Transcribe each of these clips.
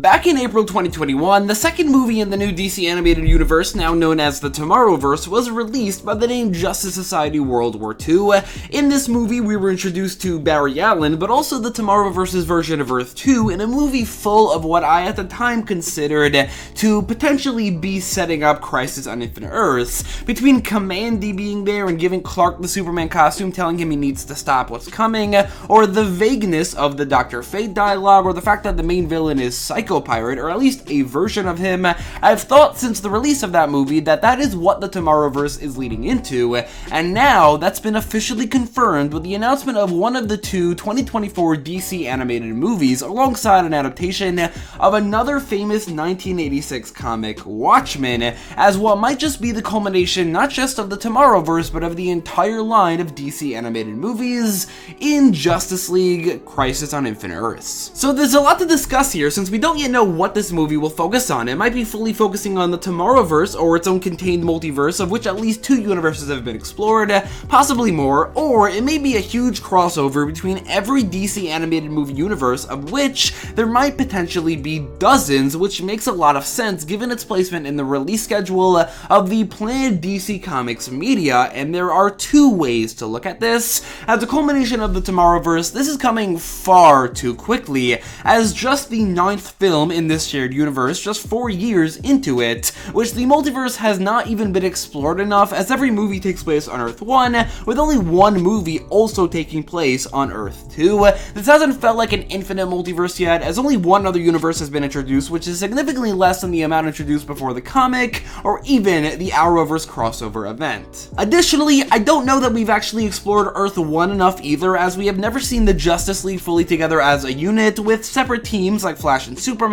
Back in April 2021, the second movie in the new DC animated universe, now known as the Tomorrowverse, was released by the name Justice Society World War II. In this movie, we were introduced to Barry Allen, but also the Tomorrowverse's version of Earth 2, in a movie full of what I at the time considered to potentially be setting up Crisis on Infinite Earths. Between Kamandi being there and giving Clark the Superman costume, telling him he needs to stop what's coming, or the vagueness of the Dr. Fate dialogue, or the fact that the main villain is Pirate, or at least a version of him, I've thought since the release of that movie that that is what the Tomorrowverse is leading into, and now that's been officially confirmed with the announcement of one of the two 2024 DC animated movies alongside an adaptation of another famous 1986 comic, Watchmen, as what might just be the culmination not just of the Tomorrowverse but of the entire line of DC animated movies in Justice League Crisis on Infinite Earths. So there's a lot to discuss here since we don't yet know what this movie will focus on. It might be fully focusing on the Tomorrowverse or its own contained multiverse, of which at least two universes have been explored, possibly more, or it may be a huge crossover between every DC animated movie universe, of which there might potentially be dozens, which makes a lot of sense given its placement in the release schedule of the planned DC Comics media, and there are two ways to look at this. As a culmination of the Tomorrowverse, this is coming far too quickly, as just the ninth film in this shared universe, just 4 years into it, which the multiverse has not even been explored enough, as every movie takes place on Earth 1, with only one movie also taking place on Earth 2. This hasn't felt like an infinite multiverse yet, as only one other universe has been introduced, which is significantly less than the amount introduced before the comic, or even the Arrowverse crossover event. Additionally, I don't know that we've actually explored Earth 1 enough either, as we have never seen the Justice League fully together as a unit, with separate teams like Flash and Superman,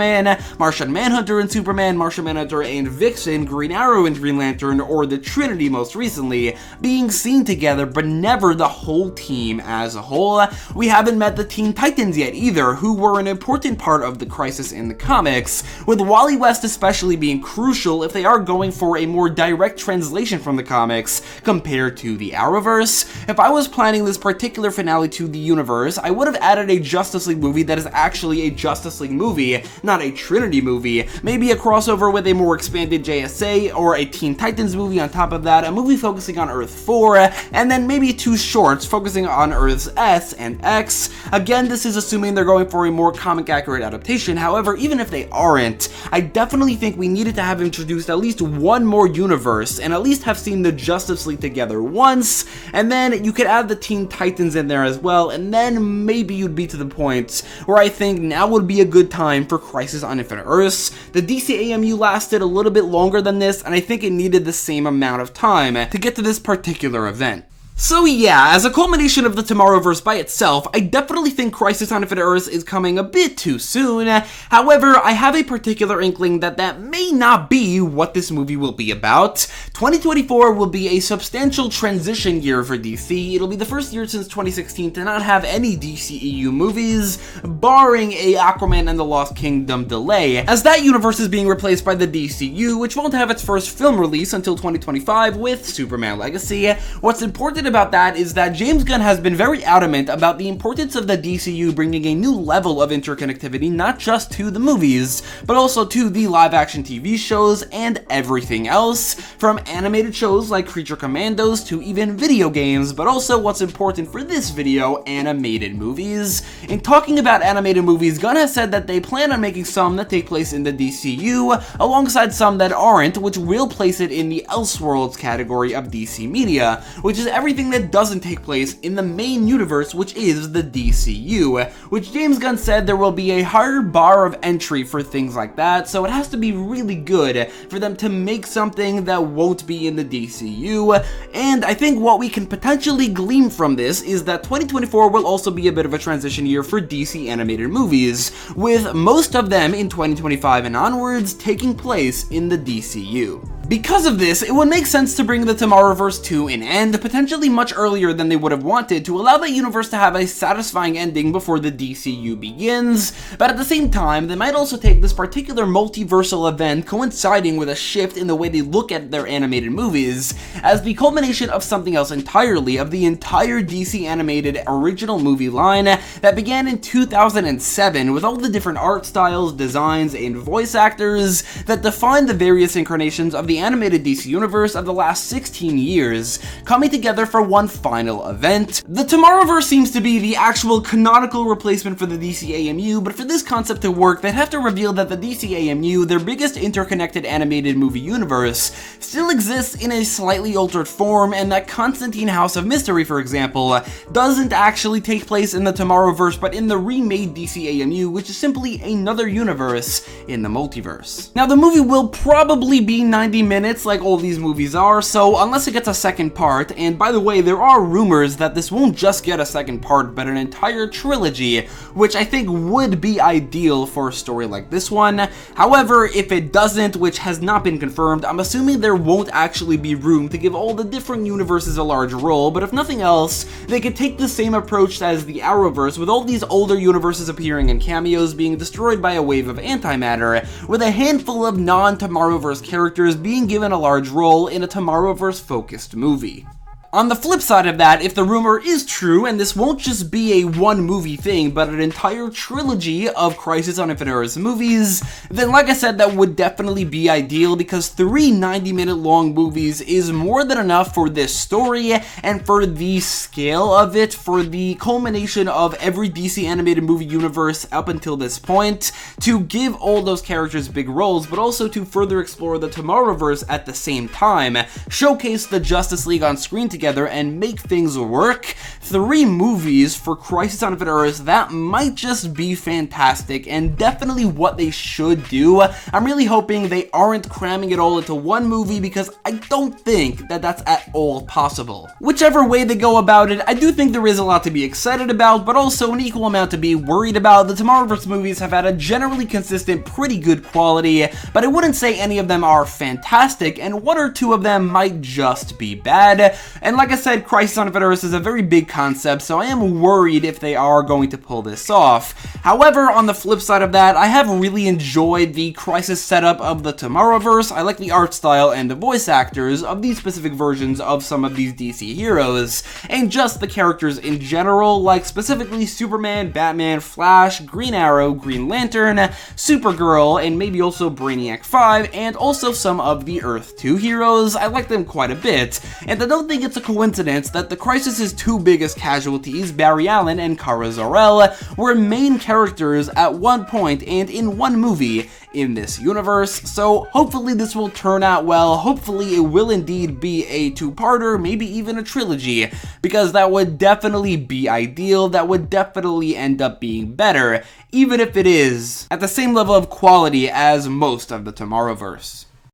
Martian Manhunter and Superman, Martian Manhunter and Vixen, Green Arrow and Green Lantern, or the Trinity most recently, being seen together, but never the whole team as a whole. We haven't met the Teen Titans yet either, who were an important part of the Crisis in the comics, with Wally West especially being crucial if they are going for a more direct translation from the comics compared to the Arrowverse. If I was planning this particular finale to the universe, I would have added a Justice League movie that is actually a Justice League movie, not a Trinity movie, maybe a crossover with a more expanded JSA, or a Teen Titans movie on top of that, a movie focusing on Earth 4, and then maybe two shorts focusing on Earths S and X. Again, this is assuming they're going for a more comic accurate adaptation. However, even if they aren't, I definitely think we needed to have introduced at least one more universe, and at least have seen the Justice League together once, and then you could add the Teen Titans in there as well, and then maybe you'd be to the point where I think now would be a good time for Crisis on Infinite Earths. The DC AMU lasted a little bit longer than this, and I think it needed the same amount of time to get to this particular event. So yeah, as a culmination of the Tomorrowverse by itself, I definitely think Crisis on Infinite Earths is coming a bit too soon. However, I have a particular inkling that that may not be what this movie will be about. 2024 will be a substantial transition year for DC. It'll be the first year since 2016 to not have any DCEU movies, barring a Aquaman and the Lost Kingdom delay, as that universe is being replaced by the DCU, which won't have its first film release until 2025 with Superman Legacy. What's important about that is that James Gunn has been very adamant about the importance of the DCU bringing a new level of interconnectivity, not just to the movies, but also to the live-action TV shows and everything else, from animated shows like Creature Commandos to even video games, but also what's important for this video, animated movies. In talking about animated movies, Gunn has said that they plan on making some that take place in the DCU, alongside some that aren't, which will place it in the Elseworlds category of DC media, which is everything that doesn't take place in the main universe, which is the DCU, which James Gunn said there will be a higher bar of entry for things like that, so it has to be really good for them to make something that won't be in the DCU, and I think what we can potentially glean from this is that 2024 will also be a bit of a transition year for DC animated movies, with most of them in 2025 and onwards taking place in the DCU. Because of this, it would make sense to bring the Tomorrowverse to an end, potentially much earlier than they would have wanted, to allow that universe to have a satisfying ending before the DCU begins, but at the same time, they might also take this particular multiversal event coinciding with a shift in the way they look at their animated movies as the culmination of something else entirely, of the entire DC animated original movie line that began in 2007 with all the different art styles, designs, and voice actors that define the various incarnations of the animated DC universe of the last 16 years, coming together for one final event. The Tomorrowverse seems to be the actual canonical replacement for the DCAMU, but for this concept to work, they'd have to reveal that the DCAMU, their biggest interconnected animated movie universe, still exists in a slightly altered form, and that Constantine House of Mystery, for example, doesn't actually take place in the Tomorrowverse, but in the remade DCAMU, which is simply another universe in the multiverse. Now, the movie will probably be 90 minutes like all these movies are, so unless it gets a second part, and by the way, there are rumors that this won't just get a second part, but an entire trilogy, which I think would be ideal for a story like this one. However, if it doesn't, which has not been confirmed, I'm assuming there won't actually be room to give all the different universes a large role, but if nothing else, they could take the same approach as the Arrowverse, with all these older universes appearing in cameos being destroyed by a wave of antimatter, with a handful of non-Tomorrowverse characters being given a large role in a Tomorrowverse-focused movie. On the flip side of that, if the rumor is true, and this won't just be a one-movie thing, but an entire trilogy of Crisis on Infinite Earths movies, then like I said, that would definitely be ideal, because 3 90-minute long movies is more than enough for this story, and for the scale of it, for the culmination of every DC animated movie universe up until this point, to give all those characters big roles, but also to further explore the Tomorrowverse at the same time, showcase the Justice League on screen together, and make things work. 3 movies for Crisis on Infinite Earths, that might just be fantastic, and definitely what they should do. I'm really hoping they aren't cramming it all into one movie, because I don't think that that's at all possible. Whichever way they go about it, I do think there is a lot to be excited about, but also an equal amount to be worried about. The Tomorrowverse movies have had a generally consistent, pretty good quality, but I wouldn't say any of them are fantastic, and 1 or 2 of them might just be bad. And like I said, Crisis on Infinite Earths is a very big concept, so I am worried if they are going to pull this off. However, on the flip side of that, I have really enjoyed the Crisis setup of the Tomorrowverse. I like the art style and the voice actors of these specific versions of some of these DC heroes, and just the characters in general, like specifically Superman, Batman, Flash, Green Arrow, Green Lantern, Supergirl, and maybe also Brainiac 5, and also some of the Earth 2 heroes. I like them quite a bit, and I don't think it's a coincidence that the Crisis' 2 biggest casualties, Barry Allen and Kara Zor-El, were main characters at one point and in one movie in this universe, so hopefully this will turn out well. Hopefully it will indeed be a 2-parter, maybe even a trilogy, because that would definitely be ideal. That would definitely end up being better, even if it is at the same level of quality as most of the Tomorrowverse.